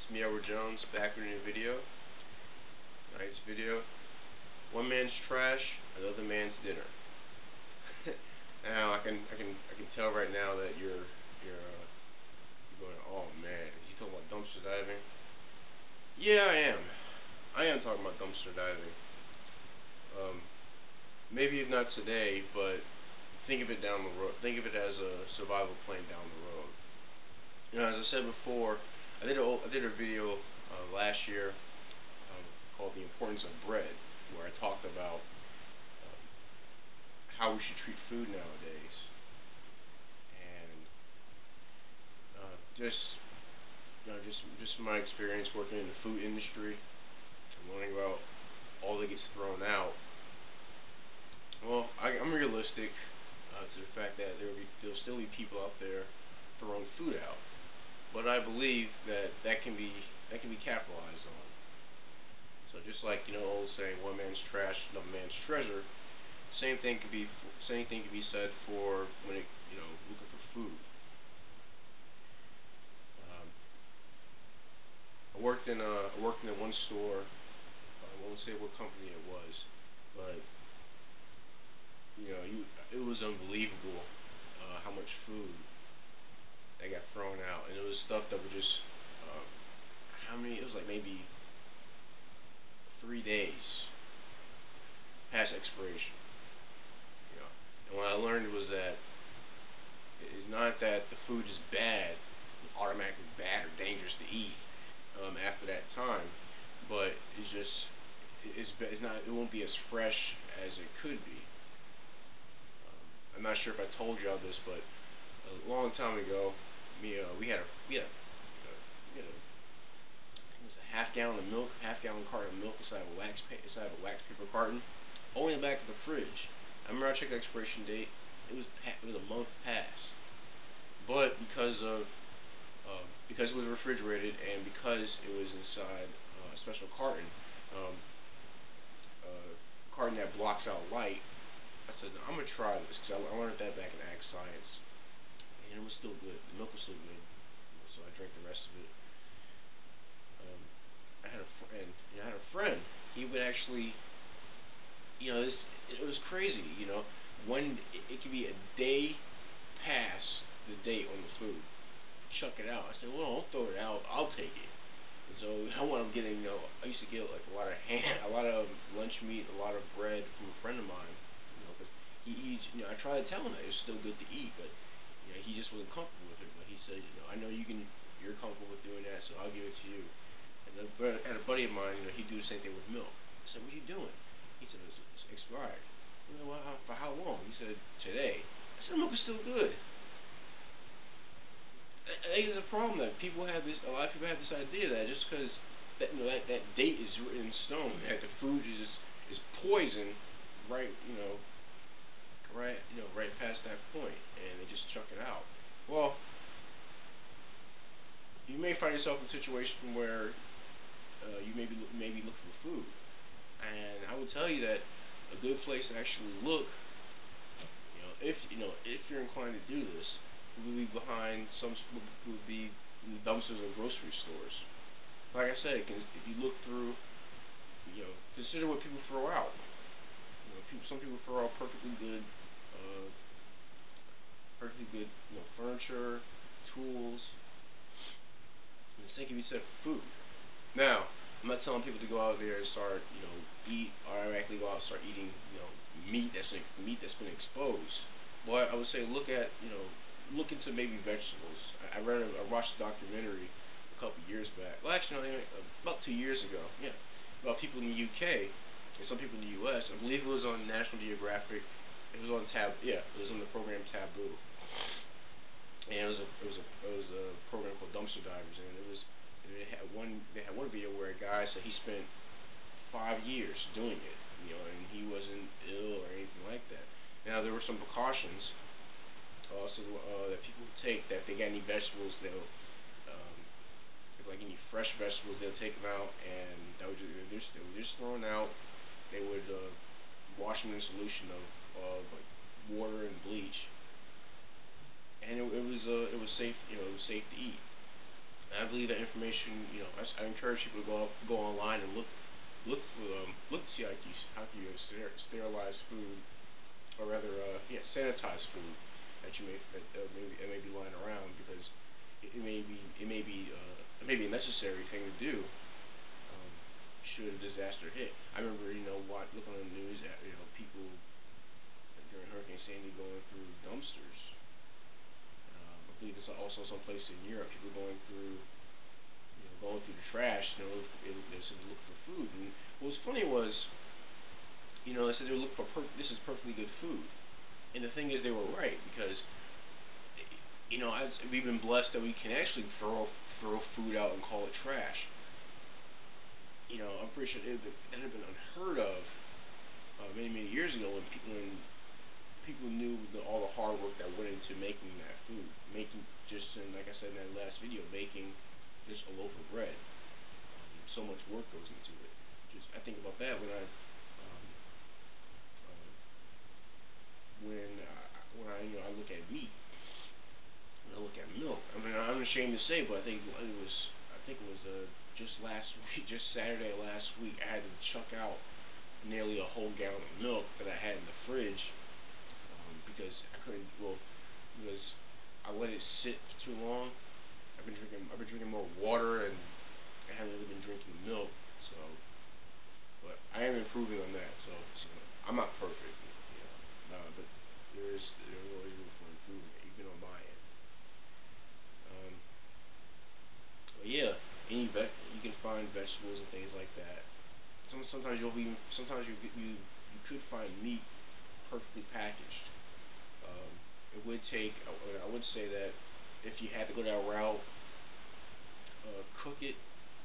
It's me, Edward Jones, back with a new video. Tonight's video: one man's trash, another man's dinner. Now I can tell right now that you're going, oh man, is he talking about dumpster diving? Yeah, I am. I am talking about dumpster diving. Um, Maybe not today, but think of it down the road. Think of it as a survival plan down the road. As I said before, I did a video last year called "The Importance of Bread," where I talked about um, how we should treat food nowadays, and just just my experience working in the food industry and learning about all that gets thrown out. Well, I'm realistic to the fact that there'll still be people out there throwing food out, but I believe that can be capitalized on. So just like old saying, one man's trash, another man's treasure. Same thing could be said for when looking for food. Um, I worked in one store. I won't say what company it was, but it was unbelievable how much food that got thrown out, and it was stuff that was just um, how many? It was like maybe 3 days past expiration. You know, and what I learned was that it's not that the food is bad, automatically bad or dangerous to eat after that time, but it's not, it won't be as fresh as it could be. I'm not sure if I told y'all this, but a long time ago, we had a I think it was a half gallon of milk, half gallon carton of milk inside of a wax paper carton, only in the back of the fridge. I remember I checked the expiration date. It was a month past, but because it was refrigerated and because it was inside a special carton, um, a carton that blocks out light, I said, "No, I'm gonna try this," because I learned that back in ag science, and it was still good. The milk was still good, so I drank the rest of it. Um, I had a friend. He would actually, this it was crazy. When it could be a day past the date on the food, chuck it out. I said, well, don't throw it out. I'll take it. And so I wound up getting, I used to get like a lot of lunch meat, a lot of bread from a friend of mine, because I tried to tell him that it was still good to eat, but he just wasn't comfortable with it. But he said, I know you're comfortable with doing that, so I'll give it to you. And I had a buddy of mine, he'd do the same thing with milk. I said, what are you doing? He said, it's expired. I said, well, for how long? He said, today. I said, the milk is still good. I think it's a problem that a lot of people have this idea that just because that date is written in stone, that the food is poison, right, right past that point, and they just chuck it out. Well, you may find yourself in a situation where you maybe look for food, and I will tell you that a good place to actually look, if you're inclined to do this, will be behind would be in the dumpsters of grocery stores. Like I said, if you look through, consider what people throw out. Some people throw out uh, perfectly good, furniture, tools, and the same can be said for food. Now, I'm not telling people to go out there and start, automatically go out and start eating, meat that's been exposed. But I would say look into maybe vegetables. I watched a documentary a couple years back. Well, actually, no, about 2 years ago. Yeah, about people in the UK and some people in the US. I believe it was on National Geographic. It was on Yeah, it was on the program Taboo. And it was a program called Dumpster Divers, and they had one video where a guy said he spent 5 years doing it, and he wasn't ill or anything like that. Now there were some precautions also that people take, that if they got any vegetables, um, if like any fresh vegetables, they'll take them out, and they were just thrown out. They would wash them in a solution of like water and bleach, and it was safe. It was safe to eat. And I believe that information, I encourage people to go online and look to see how you sterilize food, or rather, sanitize food that may be lying around, because it may be a necessary thing to do, um, should a disaster hit. I remember, looking on the news at, people during Hurricane Sandy going through dumpsters. I believe it's also some places in Europe, people going through the trash. They said they're looking for food. And what was funny was, they said they were looking for this is perfectly good food. And the thing is, they were right, because we've been blessed that we can actually throw food out and call it trash. I'm pretty sure that had been unheard of, many many years ago, when people knew all the hard work that went into making that food, like I said in that last video, making just a loaf of bread. So much work goes into it. Just I think about that um, uh, when I look at meat, when I look at milk. I mean, I'm ashamed to say, but I think it was just last week, just Saturday last week, I had to chuck out nearly a whole gallon of milk that I had in the fridge, because I couldn't. Well, because I let it sit for too long. I've been drinking more water, and I haven't really been drinking milk. So, but I am improving on that. So, I'm not perfect, but there's always room for improvement, even on my end. Um, but yeah, you can find vegetables and things like that. Sometimes you could find meat perfectly packaged. Um, it would take. I would say that if you had to go that route, cook it.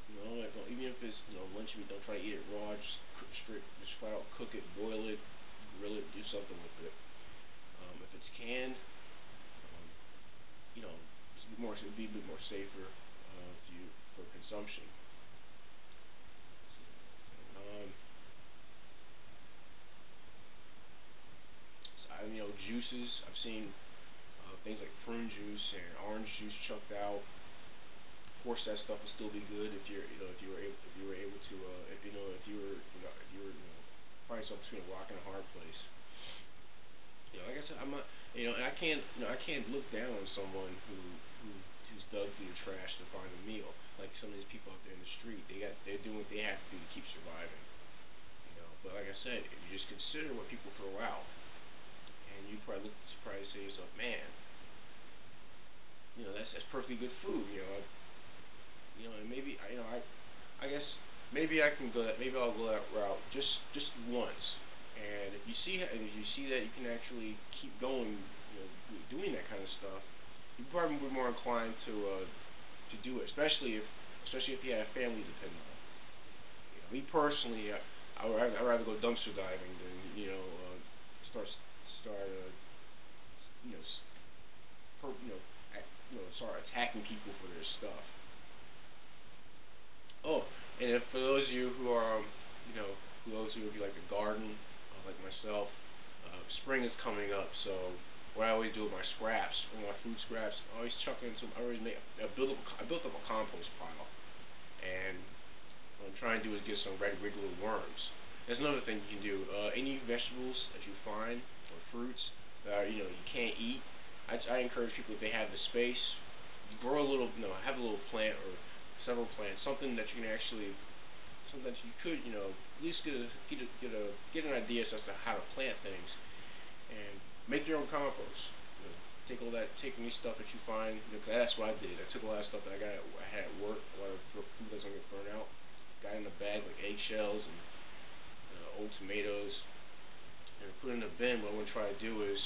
Even if it's lunch meat, don't try to eat it raw. Just flat out cook it, boil it, grill it, do something with it. If it's canned, um, it'd be a bit more safer, for consumption. Um, Juices. I've seen, things like prune juice and orange juice chucked out. Of course, that stuff will still be good if you were able to, if you were find yourself between a rock and a hard place. Like I said, I'm not, and I can't look down on someone who's dug through the trash to find a meal. Like some of these people out there in the street, they're doing what they have to do to keep surviving. But like I said, if you just consider what people throw out, and you probably say to yourself, man, that's perfectly good food. And maybe I guess maybe I can go that maybe I'll go that route just once. And if you see that you can actually keep going, doing that kind of stuff, you probably be more inclined to do it, especially if you have family to depend on. Me personally, I'd rather go dumpster diving than start start you know per, act, start attacking people for their stuff. Oh, and if, for those of you who are, who like to garden, like myself, spring is coming up. So what I always do with my scraps, with my food scraps, I always chuck in some. I always make. I built up a compost pile, and what I'm trying to do is get some red wriggler worms. That's another thing you can do. Any vegetables that you find, or fruits that you can't eat, I encourage people, if they have the space, grow a little. Have a little plant or several plants, something that you could, at least get an idea as to how to plant things, and make your own compost. Take any stuff that you find, 'cause that's what I did. I took a lot of stuff that I had at work, a lot of food that's gonna get burned out, got in a bag like eggshells and old tomatoes, and put it in a bin. What I'm gonna try to do is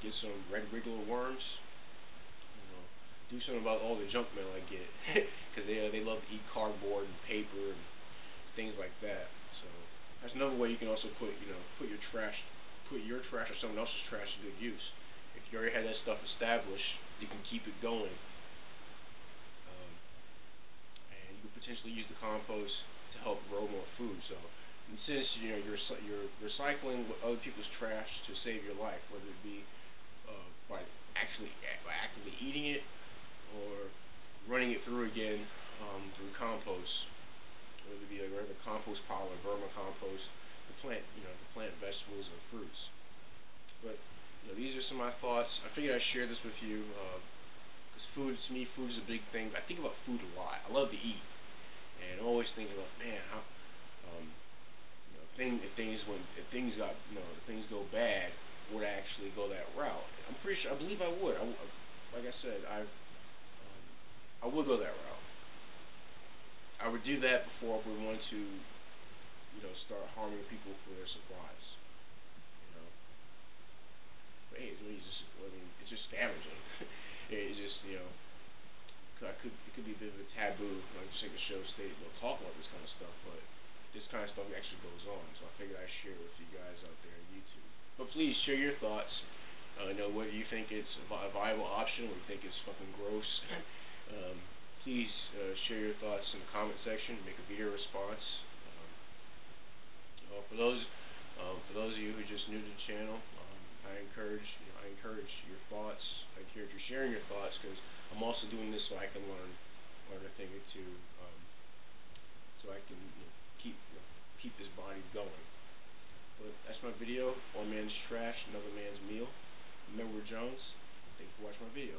get some red wriggler worms. Do something about all the junk mail I get, because they love to eat cardboard and paper and things like that. So that's another way you can also put your trash or someone else's trash to good use. If you already had that stuff established, you can keep it going, um, and you could potentially use the compost to help grow more food. So, and since you're recycling other people's trash to save your life, whether it be by actively eating it, or running it through again through compost, whether it be like regular compost pile or vermicompost, to plant vegetables and fruits. But these are some of my thoughts. I figured I'd share this with you because to me, food is a big thing. I think about food a lot. I love to eat, and I'm always thinking about, man, how, um, if things got, if things go bad, would I actually go that route? I'm pretty sure. I believe I would. Like I said, I would go that route. I would do that before I would want to, start harming people for their supplies. You know, but hey, it's just scavenging. It's just, it could be a bit of a taboo. Like just like the show stated, we'll talk about this kind of stuff, but this kind of stuff actually goes on. So I figured I'd share it with you guys out there on YouTube. But please share your thoughts. Whether you think it's a viable option or you think it's fucking gross. Please share your thoughts in the comment section. Make a video response. For those of you who are just new to the channel, I encourage your thoughts. I encourage you sharing your thoughts because I'm also doing this so I can learn a thing or two, so I can keep this body going. But that's my video. One man's trash, another man's meal. I'm Edward Jones. Thank you for watching my video.